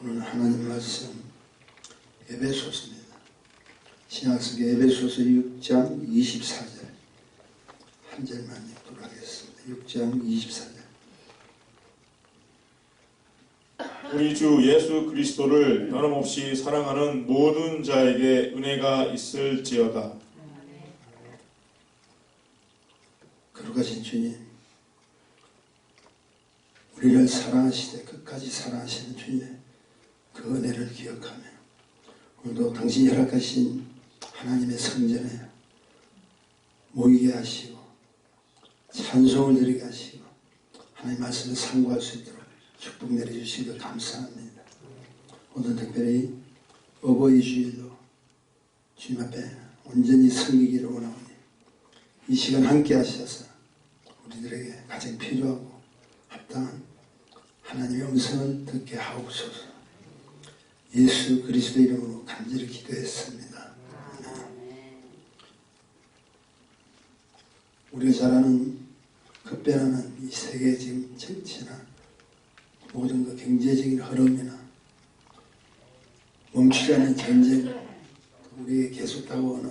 오늘 하나님 말씀 에베소서입니다. 신약성경 에베소서 6장 24절 한 절만 읽도록 하겠습니다. 6장 24절. 우리 주 예수 그리스도를 변함없이 사랑하는 모든 자에게 은혜가 있을지어다. 거룩하신 주님, 우리를 사랑하시되 끝까지 사랑하시는 주님, 그 은혜를 기억하며 오늘도 당신이 허락하신 하나님의 성전에 모이게 하시고 찬송을 드리게 하시고 하나님 말씀을 상고할 수 있도록 축복 내려주시기 감사합니다. 오늘 특별히 어버이 주일로 주님 앞에 온전히 섬기기를 원하오니 이 시간 함께 하셔서 우리들에게 가장 필요하고 합당한 하나님의 음성을 듣게 하옵소서. 예수 그리스도 이름으로 간절히 기도했습니다. 우리가 잘 아는 급변하는 이 세계적인 정치나 모든 그 경제적인 흐름이나 멈추지 않는 전쟁, 우리에게 계속 다가오는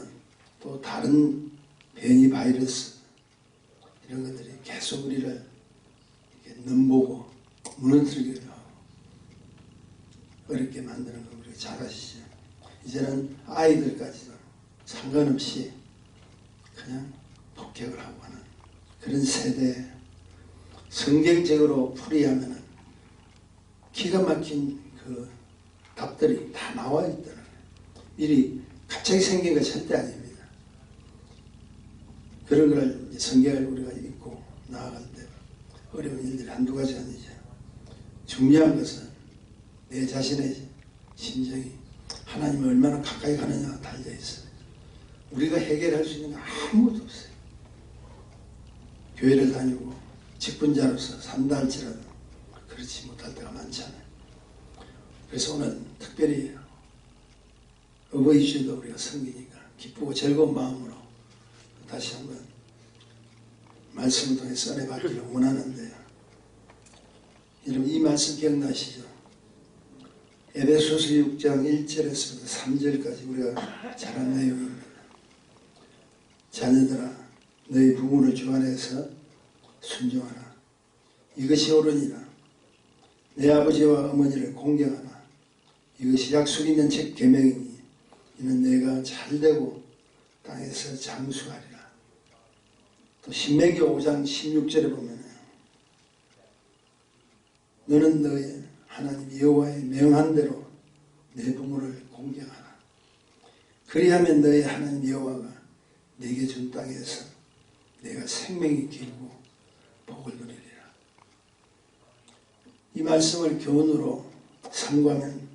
또 다른 변이 바이러스, 이런 것들이 계속 우리를 이렇게 넘보고 무너뜨리기도 하고 어렵게 만드는 거 우리가 잘 아시죠. 이제는 아이들까지도 상관없이 그냥 폭격을 하고 하는 그런 세대에 성경적으로 풀이하면은 기가 막힌 그 답들이 다 나와 있더라고요. 미리 갑자기 생긴 거 절대 아닙니다. 그런 걸 성경을 우리가 읽고 나아갈 때 어려운 일들이 한두 가지 아니죠. 중요한 것은 내 자신의 심정이 하나님을 얼마나 가까이 가느냐가 달려있어요. 우리가 해결할 수 있는 건 아무것도 없어요. 교회를 다니고 직분자로서 산다 할지라도 그렇지 못할 때가 많잖아요. 그래서 오늘 특별히 어버이 주일도 우리가 섬기니까 기쁘고 즐거운 마음으로 다시 한번 말씀을 통해 써내받기를 원하는데요. 여러분 이 말씀 기억나시죠? 에베소서 6장 1절에서부터 3절까지 우리가 잘 아는 내용입니다. 자녀들아 너희 부모를 주 안에서 순종하라. 이것이 옳으니라. 내 아버지와 어머니를 공경하라. 이것이 약속 있는 책 계명이니 이는 내가 잘되고 땅에서 장수하리라. 또 신명기 5장 16절에 보면 너는 너의 하나님 여호와의 명한 대로 내 부모를 공경하라. 그리하면 너의 하나님 여호와가 내게 준 땅에서 내가 생명이 길고 복을 누리리라. 이 말씀을 교훈으로 삼고하면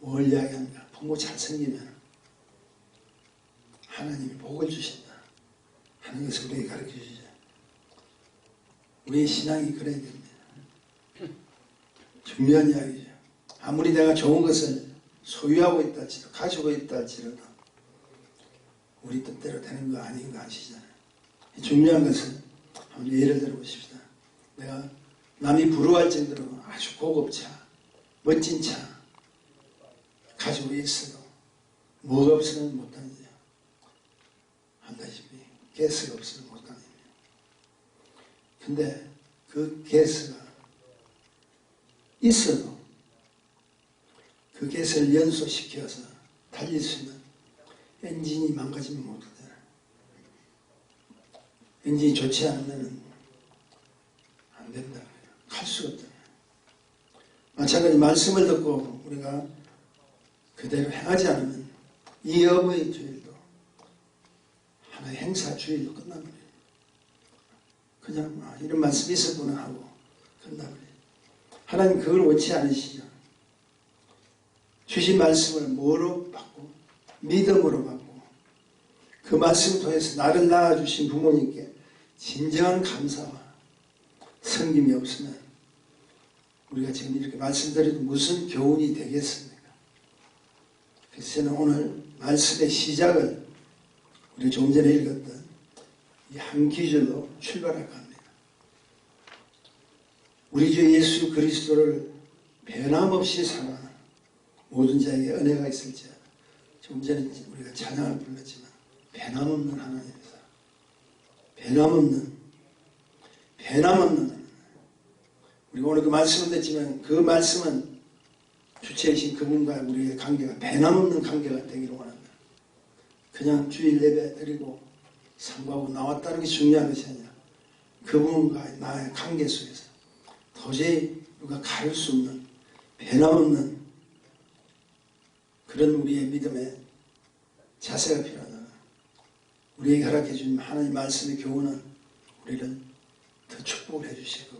뭘 이야기하는가? 부모 잘 생기면 하나님이 복을 주신다 하는 것을 우리에게 가르쳐 주죠. 우리의 신앙이 그래야 됩니다. 중요한 이야기죠. 아무리 내가 좋은 것을 소유하고 있다 할지라도 가지고 있다 할지라도 우리 뜻대로 되는 거 아닌 거 아시잖아요. 중요한 것은 한번 예를 들어 보십시다. 내가 남이 부러워할 정도로 아주 고급 차, 멋진 차 가지고 있어도 뭐가 없으면 못 다니죠. 한다시피 가스가 없으면 못 다닙니다. 근데 그 가스가 있어도 그 가스를 연소시켜서 달릴 수 있는 엔진이 망가지면 못 하잖아요. 엔진이 좋지 않으면 안 된다. 갈 수가 없잖아요. 마찬가지 말씀을 듣고 우리가 그대로 행하지 않으면 이 어버이 주일도 하나의 행사 주일로 끝나버려요. 그냥 이런 말씀이 있었구나 하고 끝나버려요. 하나님 그걸 원치 않으시죠. 주신 말씀을 뭐로 받고 믿음으로 받고 그 말씀을 통해서 나를 낳아주신 부모님께 진정한 감사와 섬김이 없으면 우리가 지금 이렇게 말씀드려도 무슨 교훈이 되겠습니까? 그래서 저는 오늘 말씀의 시작을 우리 조금 전에 읽었던 이 한 기절로 출발할까 합니다. 우리 주 예수 그리스도를 변함없이 사랑하는 모든 자에게 은혜가 있을지어다. 좀 전에 우리가 찬양을 불렀지만 변함없는 하나님이사, 변함없는 하나님. 우리가 오늘 그 말씀을 듣지만 그 말씀은 주체이신 그분과 우리의 관계가 변함없는 관계가 되기를 원합니다. 그냥 주일 예배 드리고 상고하고 나왔다는 게 중요한 것이 아니라 그분과 나의 관계 속에서 도저히 누가 가릴 수 없는 변함없는 그런 우리의 믿음의 자세가 필요하다. 우리에게 허락해 주신 하나님 말씀의 교훈은 우리를 더 축복을 해주시고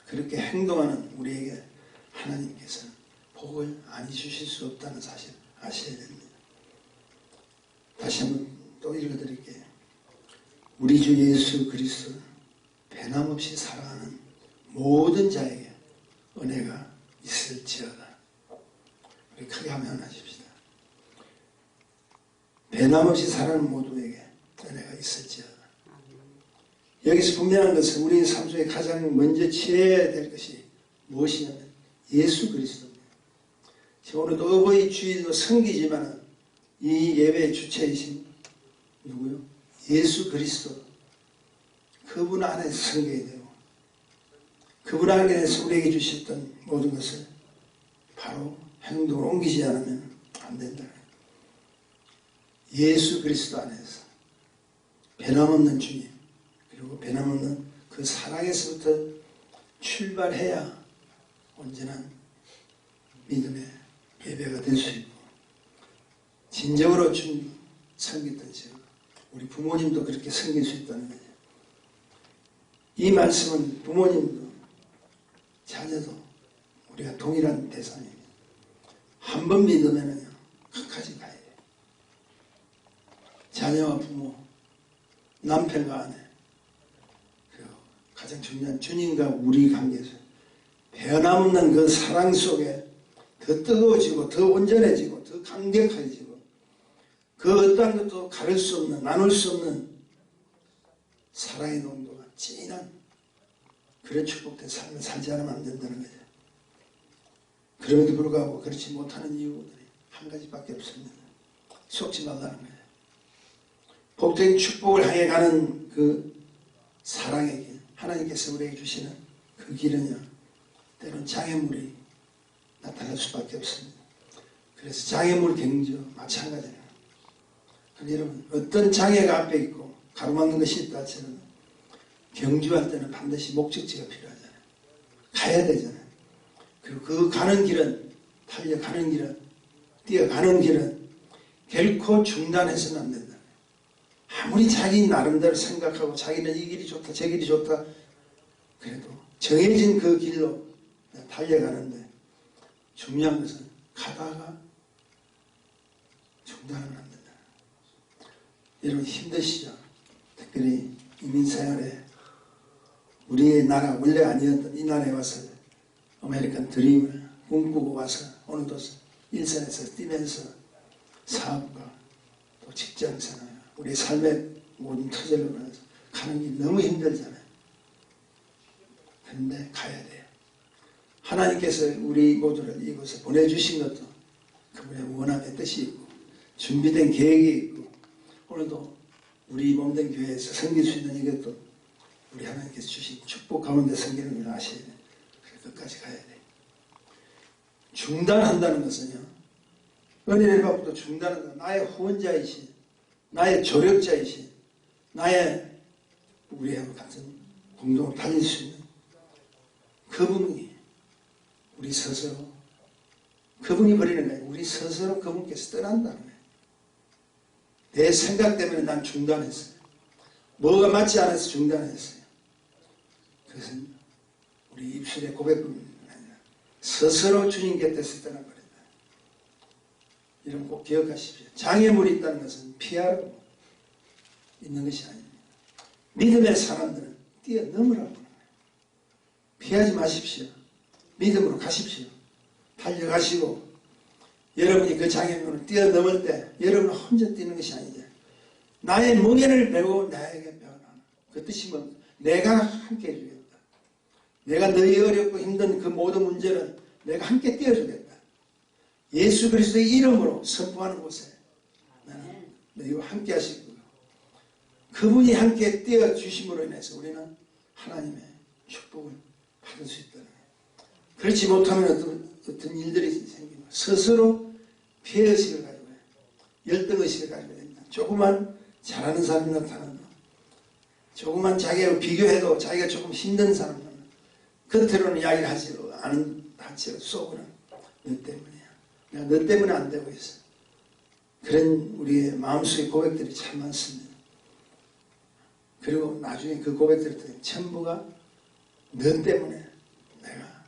그렇게 행동하는 우리에게 하나님께서는 복을 안 주실 수 없다는 사실 아셔야 됩니다. 다시 한번 또 읽어드릴게요. 우리 주 예수 그리스도 변함없이 사랑하는 모든 자에게 은혜가 있을지어다. 우리 크게 하면 하십시다. 변함없이 사랑하는 모두에게 은혜가 있을지어다. 여기서 분명한 것은 우리 삶 속에 가장 먼저 취해야 될 것이 무엇이냐면 예수 그리스도입니다. 지금 오늘도 어버이 주일로 성기지만 이 예배의 주체이신 누구요? 예수 그리스도. 그분 안에서 섬겨야 되고 그분 안에서 우리에게 주셨던 모든 것을 바로 행동으로 옮기지 않으면 안 된다. 예수 그리스도 안에서 변함없는 주님 그리고 변함없는 그 사랑에서부터 출발해야 온전한 믿음의 예배가 될 수 있고 진정으로 주님 섬겼던 지금 우리 부모님도 그렇게 섬길 수 있다는 거죠. 이 말씀은 부모님도 자녀도 우리가 동일한 대상입니다. 한 번 믿으면요 끝까지 가야 돼요. 자녀와 부모, 남편과 아내, 그리고 가장 중요한 주님과 우리 관계에서 변함없는 그 사랑 속에 더 뜨거워지고 더 온전해지고 더 강력해지고 그 어떠한 것도 가릴 수 없는 나눌 수 없는 사랑의 농도가 진한 그런 축복된 삶을 살지 않으면 안 된다는 거죠. 그럼에도 불구하고 그렇지 못하는 이유들이 한 가지밖에 없습니다. 속지 말라는 거예요. 복된 축복을 향해 가는 그 사랑의 길, 하나님께서 우리에게 주시는 그 길은요, 때론 장애물이 나타날 수밖에 없습니다. 그래서 장애물 경주 마찬가지예요. 여러분, 어떤 장애가 앞에 있고 가로막는 것이 있다 할지라도 경주할 때는 반드시 목적지가 필요하잖아요. 가야 되잖아요. 그리고 그 가는 길은, 달려가는 길은, 뛰어가는 길은 결코 중단해서는 안 된다. 아무리 자기 나름대로 생각하고 자기는 이 길이 좋다, 저 길이 좋다, 그래도 정해진 그 길로 달려가는데 중요한 것은 가다가 중단하면 안 된다. 여러분 힘드시죠? 특별히 이민생활에 우리의 나라 원래 아니었던 이 나라에 와서 아메리칸 드림을 꿈꾸고 와서 오늘도 일선에서 뛰면서 사업과 또 직장생활 우리 삶의 모든 터전을 보면서 가는 게 너무 힘들잖아요. 그런데 가야 돼요. 하나님께서 우리 모두를 이곳에 보내주신 것도 그분의 원함의 뜻이 있고 준비된 계획이 있고 오늘도 우리 몸된 교회에서 섬길 수 있는 이것도 우리 하나님께서 주신 축복 가운데 섬기는 걸 아셔야 돼요. 그래서 끝까지 가야 돼요. 중단한다는 것은요, 은혜를 받고도 중단한다. 나의 후원자이신, 나의 조력자이신, 나의 우리하고 같은 공동으로 달릴 수 있는 그분이 우리 스스로, 그분이 버리는 거예요. 우리 스스로 그분께서 떠난다는 거예요. 내 생각 때문에 난 중단했어요. 뭐가 맞지 않아서 중단했어요. 그것은 우리 입술의 고백뿐만 아니라 스스로 주님 곁에서 떠나버린다. 이런 꼭 기억하십시오. 장애물이 있다는 것은 피하고 있는 것이 아닙니다. 믿음의 사람들은 뛰어넘으라고 하는 거예요. 피하지 마십시오. 믿음으로 가십시오. 달려가시고 여러분이 그 장애물을 뛰어넘을 때 여러분은 혼자 뛰는 것이 아니죠. 나의 멍에를 메고 나에게 배워라. 그 뜻이 뭐 내가 함께 해주겠다. 내가 너희 어렵고 힘든 그 모든 문제는 내가 함께 띄워주겠다. 예수 그리스도의 이름으로 선포하는 곳에 나는 너희와 함께 하시고 그분이 함께 떼어주심으로 인해서 우리는 하나님의 축복을 받을 수 있다는 거예요. 그렇지 못하면 어떤 일들이 생기고 스스로 피해의식을 가지고 열등의식을 가지고 됩니다. 조금만 잘하는 사람이 나타나도 조금만 자기하고 비교해도 자기가 조금 힘든 사람은 겉으로는 이야기를 하지 않지 속으로는 너 때문이야. 내가 너 때문에 안 되고 있어. 그런 우리의 마음속의 고백들이 참 많습니다. 그리고 나중에 그 고백들을 듣는 전부가 너 때문에 내가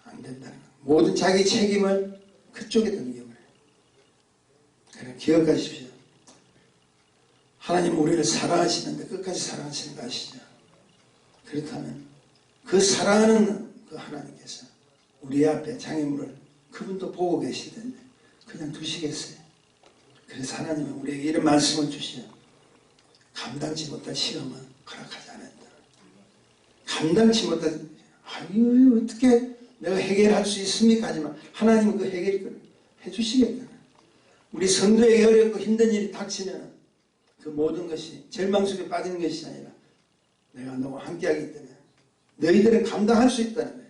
안 된다는 거. 모든 자기 책임을 그쪽에 넘겨버려요. 그래 기억하십시오. 하나님은 우리를 사랑하시는데 끝까지 사랑하시는 거 아시죠? 그렇다면 그 사랑하는 그 하나님께서 우리 앞에 장애물을 그분도 보고 계실 텐데 그냥 두시겠어요? 그래서 하나님은 우리에게 이런 말씀을 주시죠. 감당치 못할 시험은 허락하지 않았다. 감당치 못한 아유 어떻게 내가 해결할 수 있습니까? 하지만 하나님은 그 해결을 해주시겠다. 우리 성도에게 어렵고 힘든 일이 닥치면 그 모든 것이 절망 속에 빠지는 것이 아니라 내가 너와 함께하기 때문에 너희들은 감당할 수 있다는 거예요.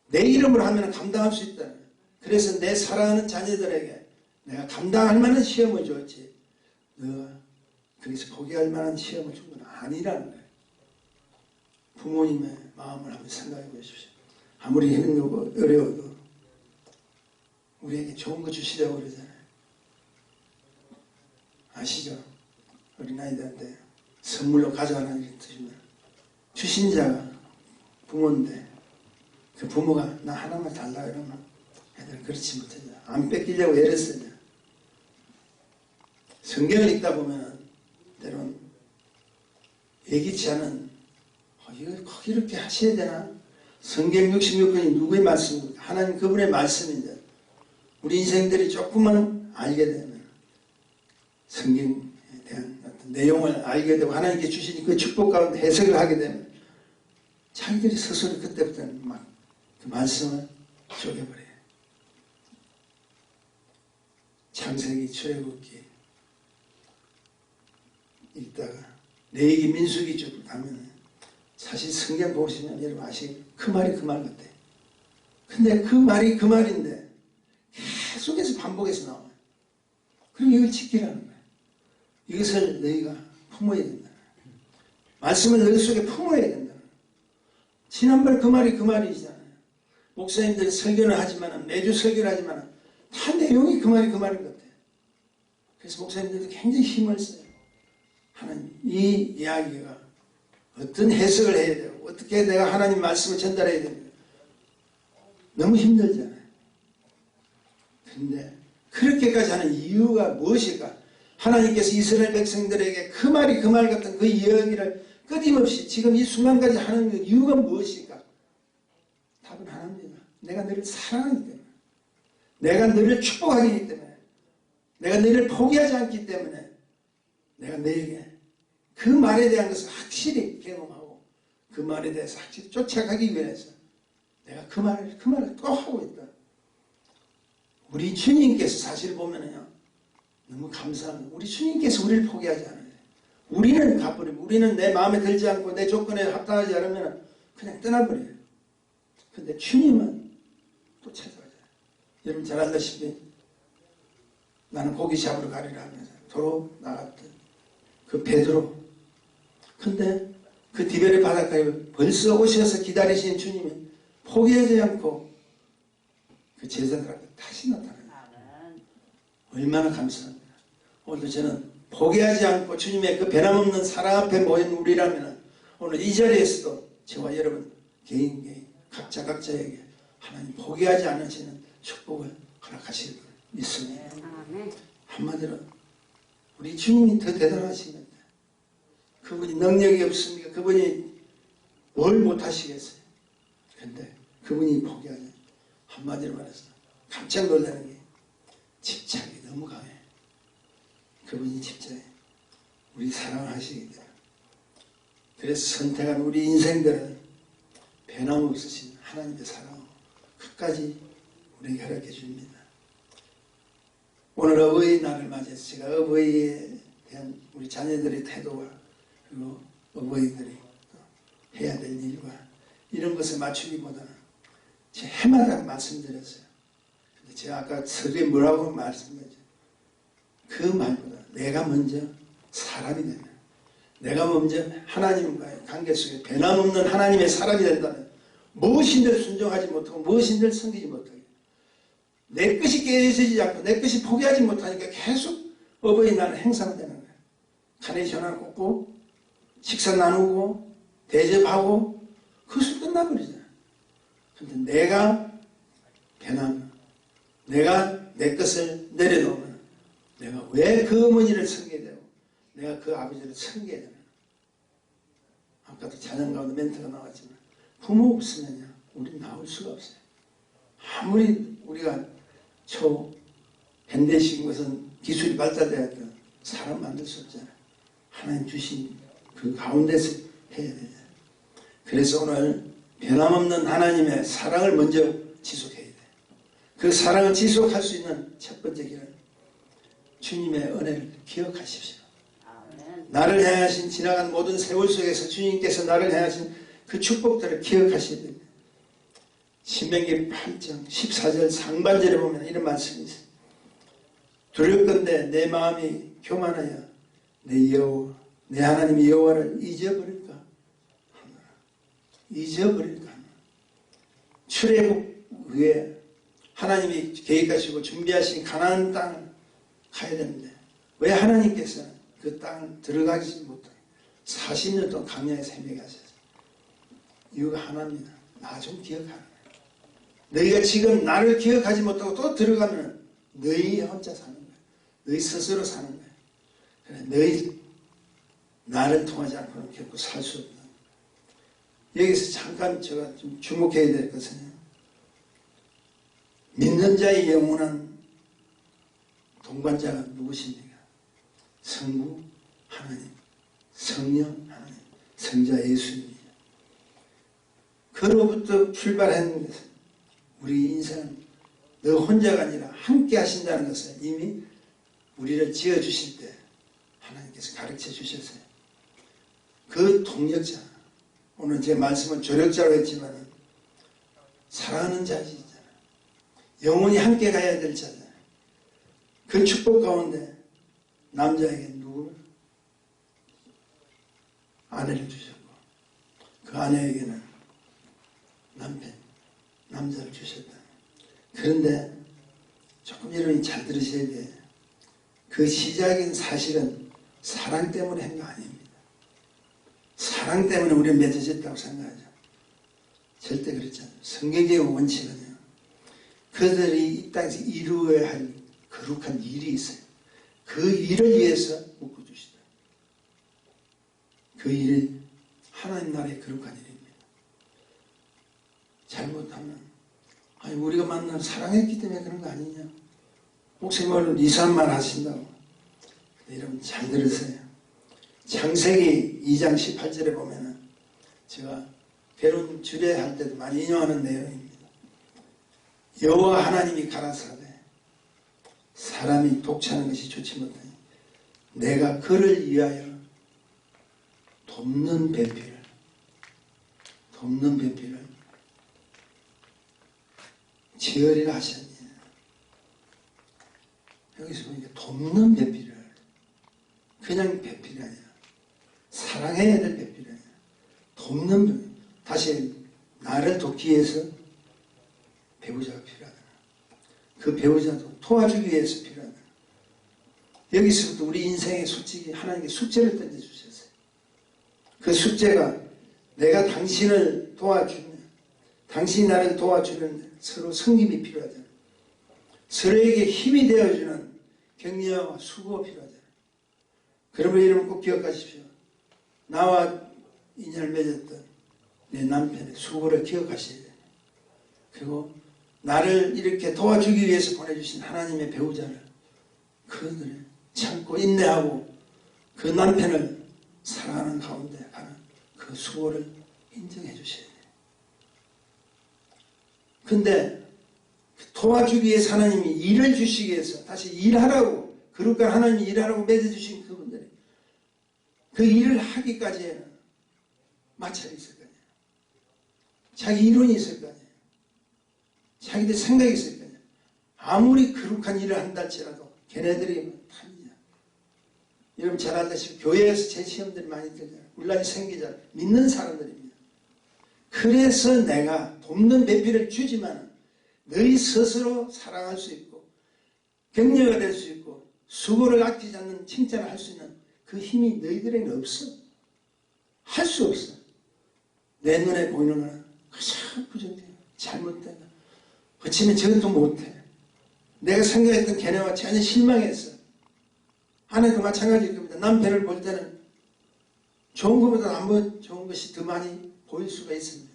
내 이름으로 하면 감당할 수 있다는 거예요. 그래서 내 사랑하는 자녀들에게 내가 감당할 만한 시험을 줬지 너가 거기서 포기할 만한 시험을 준 건 아니라는 거예요. 부모님의 마음을 한번 생각해 보십시오. 아무리 힘들고 어려워도 우리에게 좋은 거 주시자고 그러잖아요. 아시죠? 어린아이들한테 선물로 가져가는 일을 드시면 주신 자가 부모인데 그 부모가 나 하나만 달라 이러면 애들은 그렇지 못하죠. 안 뺏기려고 애를 쓰죠. 성경을 읽다 보면 때론 예기치 않은 이거 꼭 이렇게 하셔야 되나? 성경 66권이 누구의 말씀입니까? 하나님 그분의 말씀인데 우리 인생들이 조금만 알게 되면 성경에 대한 어떤 내용을 알게 되고 하나님께 주신 그 축복 가운데 해석을 하게 되면 자기들이 스스로 그때부터는 막 그 말씀을 쪼개버려요. 창세기, 출애굽기 읽다가 레위기, 민수기 쪽으로 가면 사실 성경 보시면 여러분 아시겠죠? 그 말이 그 말 같아요. 근데 그 말이 그 말인데 계속해서 반복해서 나와요. 그럼 이걸 지키라는 거예요. 이것을 너희가 품어야 된다. 말씀을 너희 속에 품어야 된다. 지난번 그 말이 그 말이잖아요. 목사님들이 설교를 하지만 매주 설교를 하지만 다 내용이 그 말이 그 말인 것 같아요. 그래서 목사님들도 굉장히 힘을 써요. 하나님 이 이야기가 어떤 해석을 해야 되고 어떻게 내가 하나님 말씀을 전달해야 되는가 너무 힘들잖아요. 그런데 그렇게까지 하는 이유가 무엇일까? 하나님께서 이스라엘 백성들에게 그 말이 그 말 같은 그 이야기를 끊임없이 지금 이 순간까지 하는 그 이유가 무엇일까? 답은 하나입니다. 내가 너를 사랑하기 때문에 내가 너를 축복하기 때문에 내가 너를 포기하지 않기 때문에 내가 너에게 그 말에 대한 것을 확실히 경험하고 그 말에 대해서 확실히 쫓아가기 위해서 내가 그 말을 또 하고 있다. 우리 주님께서 사실 보면요 너무 감사합니다. 우리 주님께서 우리를 포기하지 않아요. 우리는 가버리고 우리는 내 마음에 들지 않고 내 조건에 합당하지 않으면 그냥 떠나버려요. 근데 주님은 또 찾아가잖아요. 여러분 잘 알다시피 나는 고기 잡으러 가리라 하면서 도로 나갔던 그 베드로. 근데 그 디베레 바닷가에 벌써 오셔서 기다리신 주님이 포기하지 않고 그 제자들한테 다시 나타나요. 얼마나 감사합니다. 오늘도 저는 포기하지 않고 주님의 그 변함없는 사랑 앞에 모인 우리라면 오늘 이 자리에서도 저와 여러분 개인 각자에게 하나님 포기하지 않으시는 축복을 허락하실 걸 믿습니다. 한마디로 우리 주님이 더 대단하신 겁니다. 그분이 능력이 없습니까? 그분이 뭘 못하시겠어요? 그런데 그분이 포기하지 한마디로 말해서 깜짝 놀라는 게 집착이 너무 강해. 그분이 집착해. 우리 사랑하시기 때문에. 그래서 선택한 우리 인생들은 변함없으신 하나님의 사랑으로 끝까지 우리에게 허락해 줍니다. 오늘 어버이날을 맞이해서 제가 어버이에 대한 우리 자녀들의 태도와 그리고 어버이들이 해야 될 일과 이런 것에 맞추기보다는 제 해마다 말씀드렸어요. 근데 제가 아까 서두에 뭐라고 말씀드렸죠? 그 말보다 내가 먼저 사람이 되면, 내가 먼저 하나님과의 관계 속에 변함없는 하나님의 사람이 된다면 무엇인들 순종하지 못하고 무엇인들 섬기지 못하게, 내 것이 깨어지지 않고 내 것이 포기하지 못하니까 계속 어버이날 행사가 되는 거예요. 카네이션 하나 꽂고 식사 나누고 대접하고 그것이 끝나버리잖아요. 근데 내가 변하면, 내가 내 것을 내려놓으면 내가 왜 그 어머니를 섬겨야 되고 내가 그 아버지를 섬겨야 되나. 아까도 찬양 가운데 멘트가 나왔지만 부모 없으면요 우리 나올 수가 없어요. 아무리 우리가 초현대식인 것은 기술이 발달되었던 사람 만들 수 없잖아요. 하나님 주신 그 가운데서 해야 되잖아요. 그래서 오늘 변함없는 하나님의 사랑을 먼저 지속해야 돼요. 그 사랑을 지속할 수 있는 첫 번째 길은 주님의 은혜를 기억하십시오. 나를 향하신 지나간 모든 세월 속에서 주님께서 나를 향하신 그 축복들을 기억하셔야 됩니다. 신명기 8장 14절 상반절에 보면 이런 말씀이 있어요. 두렵건대 내 마음이 교만하여 내 여호와 내 하나님 여호와를 잊어버릴까 하노라. 잊어버릴까 하노라. 출애굽 후에 하나님이 계획하시고 준비하신 가나안 땅을 가야 되는데 왜 하나님께서는 그 땅 들어가지 못하게 40년 동안 광야에서 헤매가셨어요. 이유가 하나입니다. 나 좀 기억하라. 너희가 지금 나를 기억하지 못하고 또 들어가면 너희 혼자 사는 거야. 너희 스스로 사는 거야. 그래, 너희 나를 통하지 않고는 결코 살 수 없다. 여기서 잠깐 제가 좀 주목해야 될 것은 믿는 자의 영원한 동반자가 누구십니까? 성부 하나님, 성령 하나님, 성자 예수님이에요. 그로부터 출발하는 것은 우리 인생은 너 혼자가 아니라 함께 하신다는 것을 이미 우리를 지어주실 때 하나님께서 가르쳐 주셨어요. 그 동력자, 오늘 제 말씀은 조력자로 했지만 사랑하는 자이잖아요. 영원히 함께 가야 될 자잖아요. 그 축복 가운데 남자에게 누구를? 아내를 주셨고 그 아내에게는 남편, 남자를 주셨다. 그런데 조금 여러분이 잘 들으셔야 돼요. 그 시작인 사실은 사랑 때문에 한 거 아닙니다. 사랑 때문에 우리는 맺어졌다고 생각하죠. 절대 그렇지 않아요. 성경의 원칙은요. 그들이 이 땅에서 이루어야 할 거룩한 일이 있어요. 그 일을 위해서 묶어주시다. 그 일이 하나님 나라의 거룩한 일입니다. 잘못하면 아니 우리가 만나 사랑했기 때문에 그런 거 아니냐. 목사님은 이상한 말 하신다고. 여러분 잘 들으세요. 창세기 2장 18절에 보면은 제가 결혼 주례할 때도 많이 인용하는 내용입니다. 여호와 하나님이 가라사대 사람이 독차는 것이 좋지 못하니 내가 그를 위하여 돕는 배필을 지으리라 하셨니. 여기서 보니까 돕는 배필을 그냥 배필이 아니라 사랑해야 될 배필이 아니라 돕는 배필. 다시 나를 돕기 위해서 배우자가 필요하다. 그 배우자도 도와주기 위해서 필요하다. 여기서부터 우리 인생에 솔직히 하나님께 숙제를 던져주셨어요. 그 숙제가 내가 당신을 도와주면 당신이 나를 도와주는 서로 성김이 필요하잖아요. 서로에게 힘이 되어주는 격려와 수고가 필요하잖아요. 그러면 여러분 꼭 기억하십시오. 나와 인연을 맺었던 내 남편의 수고를 기억하셔야 돼요. 그리고 나를 이렇게 도와주기 위해서 보내주신 하나님의 배우자를 그들을 참고 인내하고 그 남편을 사랑하는 가운데 하는 그 수고를 인정해 주셔야 돼요. 근데 도와주기 위해서 하나님이 일을 주시기 위해서 다시 일하라고 그릇과 하나님이 일하라고 맺어주신 그분들이 그 일을 하기까지에는 마찰이 있을 거 아니에요. 자기 이론이 있을 거 아니에요. 자기들 생각이 있을 거 아니에요. 아무리 거룩한 일을 한다 할지라도 걔네들이 탑니다. 여러분 잘 알다시피 교회에서 제 시험들이 많이 들잖아요. 혼란이 생기잖아요. 믿는 사람들입니다. 그래서 내가 돕는 배필을 주지만 너희 스스로 사랑할 수 있고 격려가 될 수 있고 수고를 아끼지 않는 칭찬을 할 수 있는 그 힘이 너희들에게는 없어. 할 수 없어. 내 눈에 보이는 거는 가장 부족해요. 잘못된 거. 어쩌면 저것도 못해. 내가 생각했던 걔네와 전혀 실망했어. 아내도 마찬가지일 겁니다. 남편을 볼 때는 좋은 것보다 안 좋은 것이 더 많이 보일 수가 있습니다.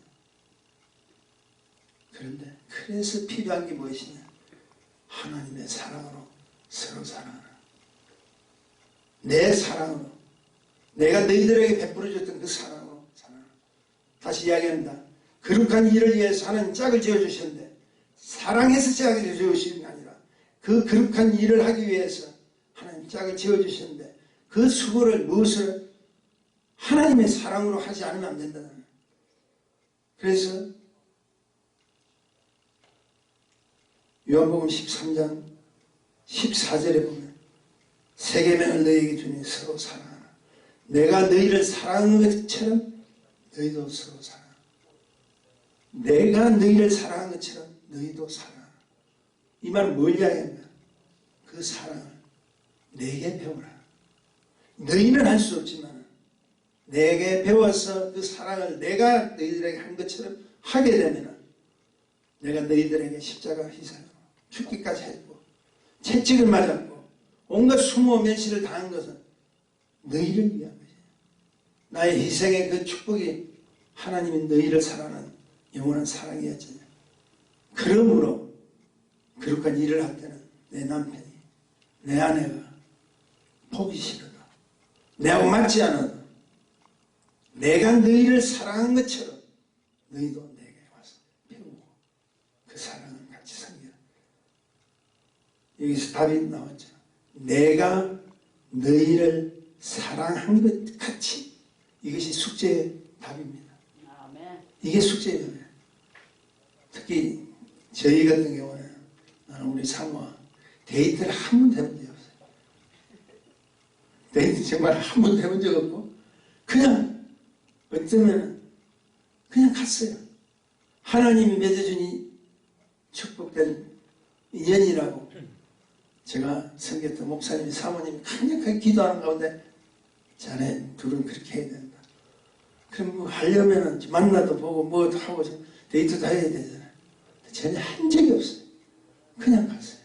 그런데 그래서 필요한 게 무엇이냐? 하나님의 사랑으로 서로 사랑하는 내 사랑으로 내가 너희들에게 베풀어줬던 그 사랑으로 사랑하는 다시 이야기합니다. 거룩한 일을 위해서 하나님 짝을 지어주셨는데 사랑해서 짝을 지어주시는 게 아니라 그 거룩한 일을 하기 위해서 하나님 짝을 지어주셨는데 그 수고를 무엇을 하나님의 사랑으로 하지 않으면 안 된다는 거예요. 그래서 요한복음 13장 14절에 보면 세 계명을 너희에게 주니 서로 사랑하라. 내가 너희를 사랑하는 것처럼 너희도 서로 사랑하라. 내가 너희를 사랑한 것처럼 너희도 사랑하라. 이 말은 뭘 이야기하냐? 그 사랑을 내게 배우라. 너희는 할 수 없지만 내게 배워서 그 사랑을 내가 너희들에게 한 것처럼 하게 되면 내가 너희들에게 십자가 희생으로 죽기까지 했고 채찍을 맞았고 온갖 수모 면시를 당한 것은 너희를 위한 것이에요. 나의 희생의 그 축복이 하나님이 너희를 사랑하는 영원한 사랑이었지. 그러므로 거룩한 일을 할 때는 내 남편이 내 아내가 보기 싫어도 내하고 맞지 않아도 내가 너희를 사랑한 것처럼 너희도 내게 와서 배우고 그 사랑을 같이 섬겨. 여기서 답이 나왔죠. 내가 너희를 사랑한 것 같이. 이것이 숙제의 답입니다. 이게 숙제의 답이에요. 특히 저희 같은 경우는 나는 우리 사모와 데이트를 한 번도 해본 적이 없어요. 데이트 정말 한 번도 해본 적 없고 그냥 어쩌면 그냥 갔어요. 하나님이 맺어준 이 축복된 인연이라고 제가 섬겼던 목사님이 사모님이 강력하게 기도하는 가운데 자네 둘은 그렇게 해야 된다. 그럼 뭐 하려면은 만나도 보고 뭐도 하고 데이트도 해야 되잖아요. 전혀 한 적이 없어요. 그냥 갔어요.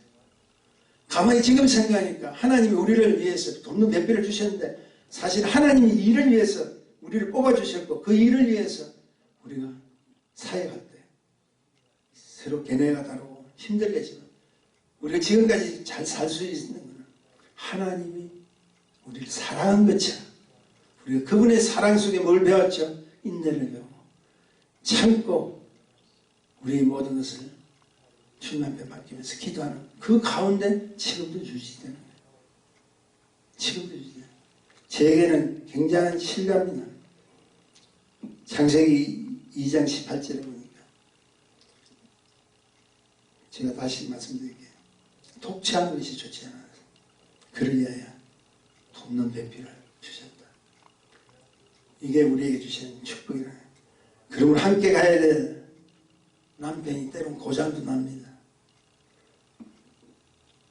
가만히 지금 생각하니까 하나님이 우리를 위해서 돕는 배필을 주셨는데 사실 하나님이 일을 위해서 우리를 뽑아주셨고 그 일을 위해서 우리가 사역할 때 서로 견해가 다르고 힘들겠지만 우리가 지금까지 잘 살 수 있는 것은 하나님이 우리를 사랑한 것처럼 우리가 그분의 사랑 속에 뭘 배웠죠? 인내를 배우고 참고 우리의 모든 것을 주님 앞에 맡기면서 기도하는 그 가운데 지금도 유지되는 거예요. 지금도 유지돼요. 제게는 굉장한 실감이 나요. 창세기 2장 18절에 보니까 제가 다시 말씀드릴게요. 독채하는 것이 좋지 않아서 그를 위하여 돕는 배필을 주셨다. 이게 우리에게 주신 축복이라. 그러면 함께 가야 될 남편이 때론 고장도 납니다.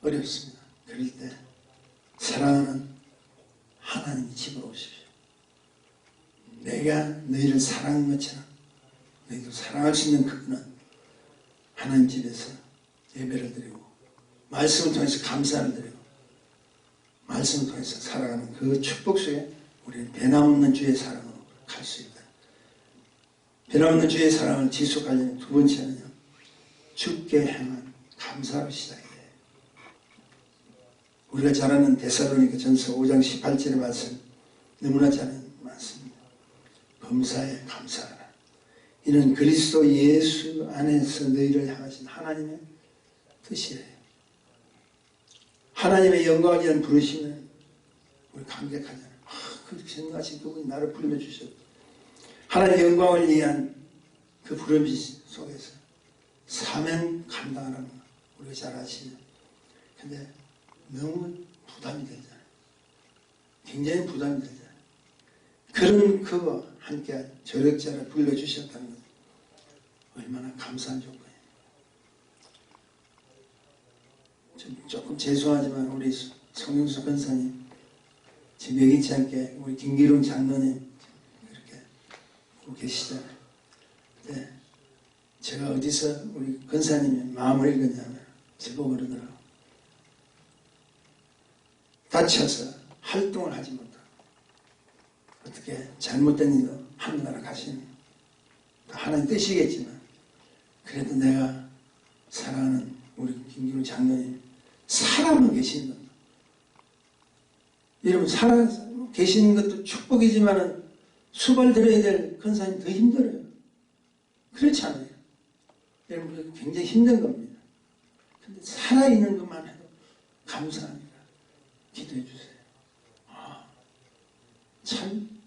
어렵습니다. 그럴 때 사랑하는 하나님이 집으로 오십시오. 내가 너희를 사랑한 것처럼 너희도 사랑할 수 있는 그분은 하나님 집에서 예배를 드리고 말씀을 통해서 감사를 드리고 말씀을 통해서 살아가는 그 축복 속에 우리는 변함없는 주의 사랑으로 갈 수 있다. 변함없는 주의 사랑을 지속하려면 두 번째는요. 주께 행한 감사로 시작해야 해요. 우리가 잘 아는 데살로니가 전서 5장 18절의 말씀 너무나 잘 아는 말씀입니다. 범사에 감사하라. 이는 그리스도 예수 안에서 너희를 향하신 하나님의 뜻이에요. 하나님의 영광이라는 부르시면 우리 감격하잖아요. 그 전능하신 그분이 나를 불러주셨다. 하나님의 영광을 위한 그 부름 속에서 사명 감당하는 거 우리가 잘 아시죠. 근데 너무 부담이 되잖아요. 굉장히 부담이 되잖아요. 그런 그와 함께 저력자를 불러주셨다는 것 얼마나 감사한 조건이에요. 조금 죄송하지만 우리 송영수 권사님 지금 여기지 않게 우리 김기룡 장로님 이렇게 보고 계시잖아요. 네. 제가 어디서 우리 권사님의 마음을 읽었냐면 제보고 그러더라고요. 다쳐서 활동을 하지 못하고 어떻게 잘못된 일로 하늘나라 가시는 하나님 뜻이겠지만 그래도 내가 사랑하는 우리 김기룡 장로님 살아만 계시는 겁니다. 여러분 살아 계시는 것도 축복이지만 수발 들어야 될 권사님 더 힘들어요. 그렇지 않아요? 여러분 굉장히 힘든 겁니다. 근데 살아있는 것만 해도 감사합니다. 기도해 주세요. 참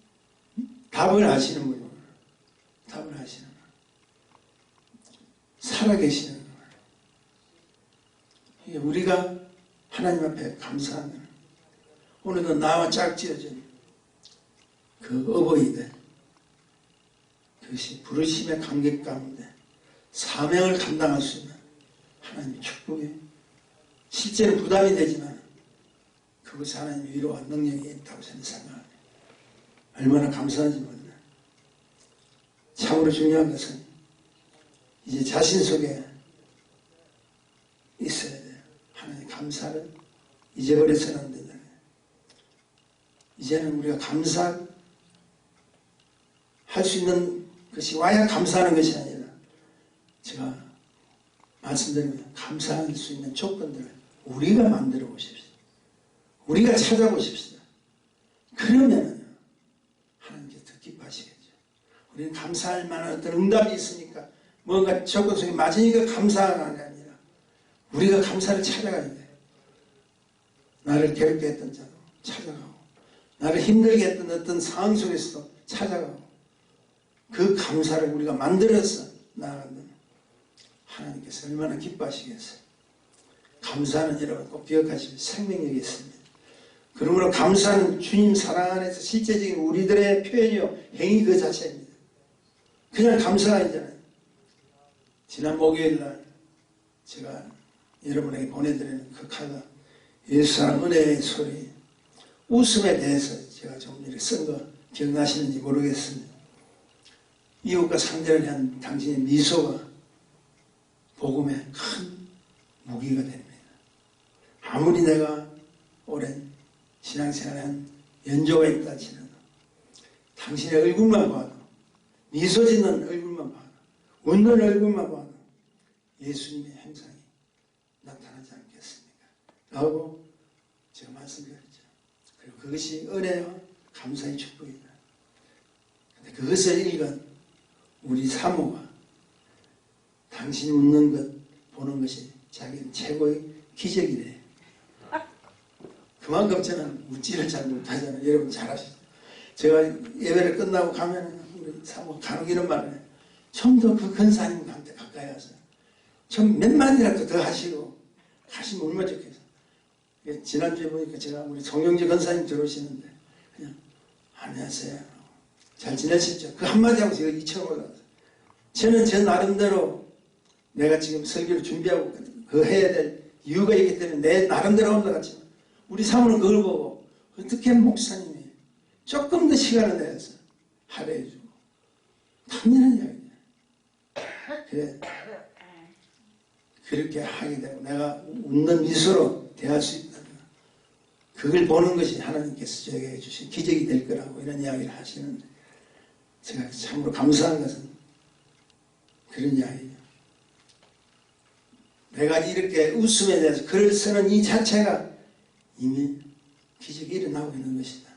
답을 아시는 분이구나. 답을 아시는 분. 살아계시는 분. 우리가 하나님 앞에 감사하면 오늘도 나와 짝지어진 그 어버이들 그것이 부르심의 감격 가운데 사명을 감당할 수 있는 하나님의 축복이 실제로 부담이 되지만 그것이 하나님의 위로와 능력이 있다고 저는 생각합니다. 얼마나 감사한지 몰라요. 참으로 중요한 것은 이제 자신 속에 있어야 돼요. 하나님 감사를 잊어버려서는 안 된다. 이제는 우리가 감사할 수 있는 것이 와야 감사하는 것이 아니라 제가 말씀드리면 감사할 수 있는 조건들을 우리가 만들어 보십시오. 우리가 찾아보십시오. 그러면 하나님께서 더 기뻐하시겠죠. 우리는 감사할 만한 어떤 응답이 있으니까 뭔가 조건 속에 맞으니까 감사하는 게 아니라 우리가 감사를 찾아가야 돼요. 나를 괴롭게 했던 자도 찾아가고 나를 힘들게 했던 어떤 상황 속에서도 찾아가고 그 감사를 우리가 만들어서 나아간다면 하나님께서 얼마나 기뻐하시겠어요. 감사는 여러분 꼭 기억하시면 생명력이 있습니다. 그러므로 감사는 주님 사랑 안에서 실제적인 우리들의 표현이요 행위 그 자체입니다. 그냥 감사가 아니잖아요. 지난 목요일날 제가 여러분에게 보내드리는 그 카드 예수 사랑 은혜의 소리 웃음에 대해서 제가 좀 이렇게 쓴 거 기억나시는지 모르겠습니다. 이웃과 상대를 한 당신의 미소가 복음의 큰 무기가 됩니다. 아무리 내가 오랜 신앙생활에 한 연조가 있다 치는 당신의 얼굴만 봐도 미소 짓는 얼굴만 봐도 웃는 얼굴만 봐도 예수님의 행상이 나타나지 않겠습니까? 라고 제가 말씀드렸죠. 그리고 그것이 은혜와 감사의 축복이다. 근데 그것을 읽은 우리 사모가 당신이 웃는 것 보는 것이 자기는 최고의 기적이래. 그만큼 저는 웃지를 잘 못하잖아요. 여러분 잘 아시죠? 제가 예배를 끝나고 가면 우리 사모 간혹 이런 말을 해요. 좀 더 그 근사님한테 가까이 가서 좀 몇 마디라도 더 하시고 가시면 얼마나 좋겠어요. 지난주에 보니까 제가 우리 송영주 권사님 들어오시는데 그냥 안녕하세요. 잘 지내셨죠? 그 한마디 하고 제가 2천 올라갔어요. 저는 제 나름대로 내가 지금 설교를 준비하고 그 해야 될 이유가 있기 때문에 내 나름대로 올라갔지만 우리 사모는 그걸 보고 어떻게 목사님이 조금 더 시간을 내서 할애해주고 당연한 이야기냐. 그래 그렇게 하게 되고 내가 웃는 미소로 대할 수 있다면 그걸 보는 것이 하나님께서 저에게 주신 기적이 될 거라고 이런 이야기를 하시는데 제가 참으로 감사한 것은 그런 이야기예요. 내가 이렇게 웃음에 대해서 글을 쓰는 이 자체가 이미 기적이 일어나고 있는 것이다.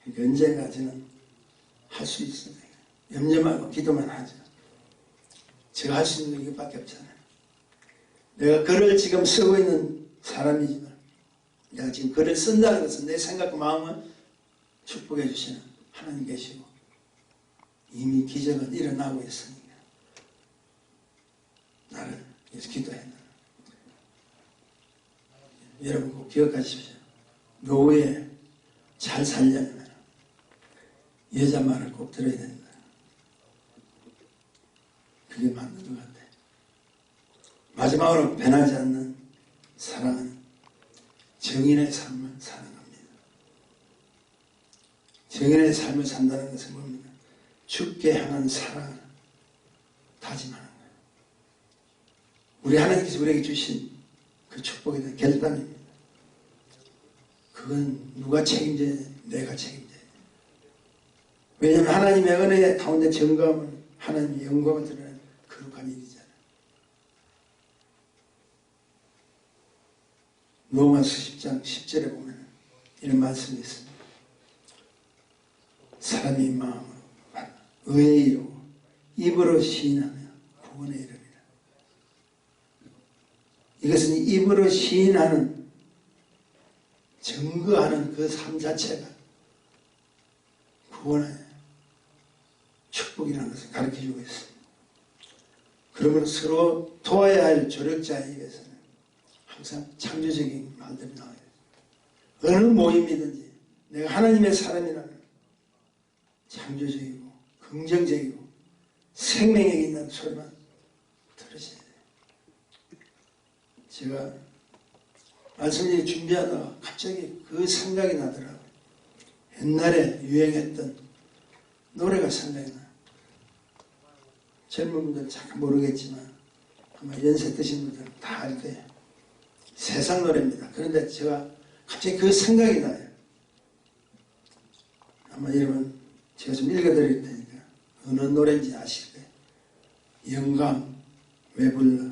그러니까 언젠가 저는 할 수 있습니다. 염려 말고 기도만 하죠. 제가 할 수 있는 게 이것밖에 없잖아요. 내가 글을 지금 쓰고 있는 사람이지만 내가 지금 글을 쓴다는 것은 내 생각과 마음을 축복해 주시는 하나님 계시고 이미 기적은 일어나고 있으니까 나를 위해서 기도해. 여러분 꼭 기억하십시오. 노후에 잘 살려면 여자 말을 꼭 들어야 된다. 그게 맞는 것 같아. 마지막으로 변하지 않는 사랑은 정인의 삶을 사는 겁니다. 정인의 삶을 산다는 것은 뭡니까? 죽게 향한 사랑을 다짐하는 거예요. 우리 하나님께서 우리에게 주신 그 축복에 대한 결단입니다. 그건 누가 책임져야 돼? 내가 책임져야 돼. 왜냐하면 하나님의 은혜 가운데 정감은 하나님의 영광을 드러내는 거룩한 일이잖아요. 로마서 10장 10절에 보면 이런 말씀이 있습니다. 사람이 마음으로 의에 이르고 입으로 시인하며 구원에 이르리라. 이것은 입으로 시인하는 증거하는 그 삶 자체가 구원의 축복이라는 것을 가르쳐주고 있습니다. 그러므로 서로 도와야 할 조력자에게서는 항상 창조적인 말들이 나와요. 어느 모임이든지 내가 하나님의 사람이라는 창조적이고 긍정적이고 생명력 있는 소리만 들으셔야 돼요. 제가 말씀을 준비하다가 갑자기 그 생각이 나더라고요. 옛날에 유행했던 노래가 생각이 나요. 젊은 분들은 잘 모르겠지만 아마 연세 드신 분들은 다 알 거예요. 세상 노래입니다. 그런데 제가 갑자기 그 생각이 나요. 아마 여러분 제가 좀 읽어드릴 테니까 어느 노래인지 아실 거예요. 영감 왜 불러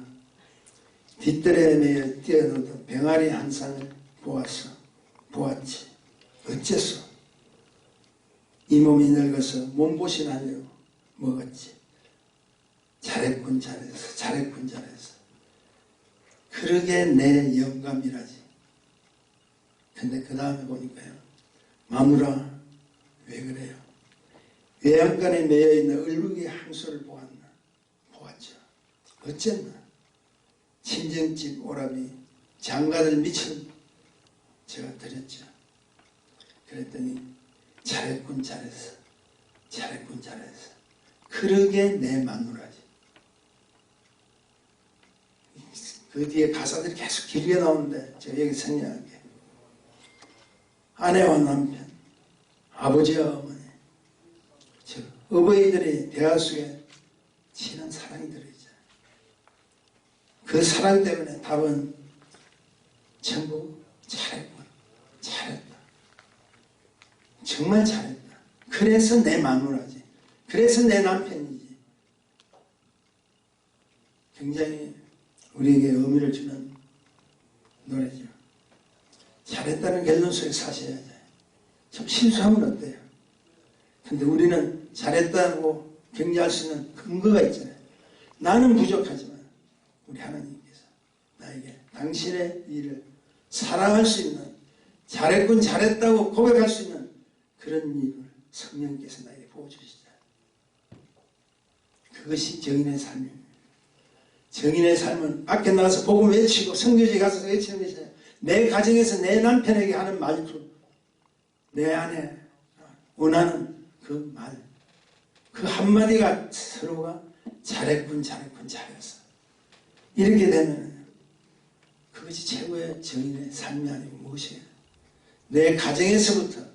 뒷뜰에 매여 뛰어들던 병아리 한 쌍을 보았지. 어째서 이 몸이 늙어서 몸보신 하려고 먹었지. 잘했군 잘했어. 그러게 내 영감이라지. 근데 그 다음에 보니까요. 마누라 왜 그래요? 외양간에 매여있는 얼룩의 항소를 보았죠. 어쨌나 친정집 오라비 장가들 미천 제가 드렸죠. 그랬더니 잘했군 잘했어. 그러게 내 마누라지. 그 뒤에 가사들이 계속 길게 나오는데 제가 여기 생략할게요. 아내와 남편, 아버지와 어머니, 즉 어버이들의 대화 속에 진한 사랑이 들어있죠. 그 사랑 때문에 답은 전부 잘했다. 정말 잘했다. 그래서 내 마누라지. 그래서 내 남편이지. 굉장히 우리에게 의미를 주는 노래죠. 잘했다는 결론 속에 사셔야 돼요. 좀 실수하면 어때요? 근데 우리는 잘했다고 격려할 수 있는 근거가 있잖아요. 나는 부족하지만 우리 하나님께서 나에게 당신의 일을 사랑할 수 있는 잘했군 잘했다고 고백할 수 있는 그런 일을 성령께서 나에게 부어주시죠. 그것이 정인의 삶입니다. 정인의 삶은 밖에 나가서 복음 외치고 성교지에 가서 외치는 것이 아니라 내 가정에서 내 남편에게 하는 말투, 내 아내 원하는 그 말, 그 한마디가 서로가 잘했군 잘했어. 이렇게 되면 그것이 최고의 정인의 삶이 아니고 무엇이에요? 내 가정에서부터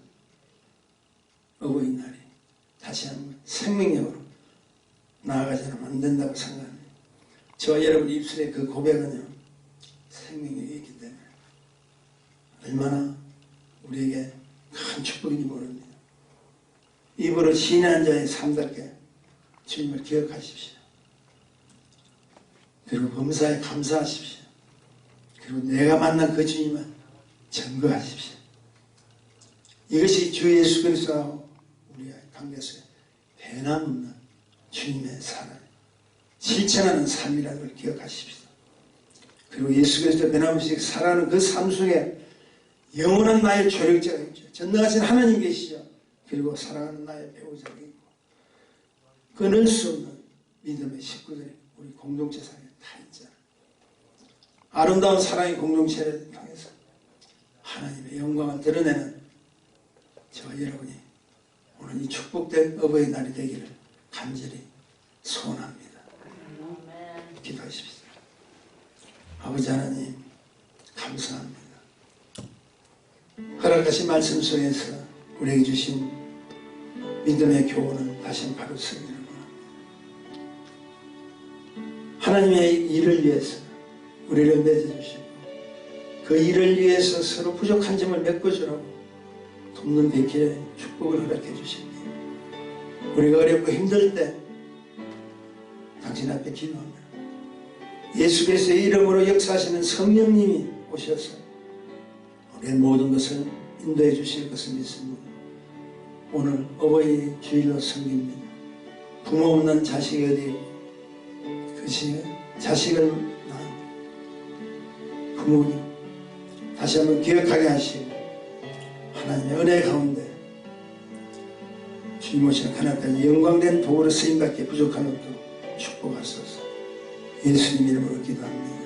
어버이날이 다시 한번 생명력으로 나아가지는 안 된다고 생각합니다. 저와 여러분 입술의 그 고백은요, 생명력이 있기 때문에 얼마나 우리에게 큰 축복인지 모릅니다. 입으로 신의 자의 삶답게 주님을 기억하십시오. 그리고 범사에 감사하십시오. 그리고 내가 만난 그 주님을 증거하십시오. 이것이 주 예수 그리스도와 우리의 관계 속에 변함없는 주님의 사랑, 실천하는 삶이라는 걸 기억하십시오. 그리고 예수 그리스도 변함없이 살아가는 그 삶 속에 영원한 나의 조력자가 있죠. 전능하신 하나님 계시죠. 그리고 사랑하는 나의 배우자가 있고 끊을 수 없는 믿음의 식구들이 우리 공동체 사이에 다 있잖아요. 아름다운 사랑의 공동체를 통해서 하나님의 영광을 드러내는 저와 여러분이 오늘 이 축복된 어버이날이 되기를 간절히 소원합니다. 기도하십시오. 아버지 하나님 감사합니다. 허락하신 말씀 속에서 우리에게 주신 믿음의 교훈을 다시 바로 쓰기를 원합니다. 하나님의 일을 위해서 우리를 맺어주시고 그 일을 위해서 서로 부족한 점을 메꿔주라고 돕는 백길의 축복을 허락해 주십니다. 우리가 어렵고 힘들 때 당신 앞에 기도합니다. 예수 그리스도의 이름으로 역사하시는 성령님이 오셔서 우리의 모든 것을 인도해 주실 것을 믿습니다. 오늘 어버이 주일로 섬깁니다. 부모 없는 자식이 어디 그 자식을 낳은 부모님 다시 한번 기억하게 하시고 하나님의 은혜 가운데 주님 오시는 그날까지 영광된 도구로 쓰임받기에 부족한 것도 축복하소서. 예수님 이름으로 기도합니다.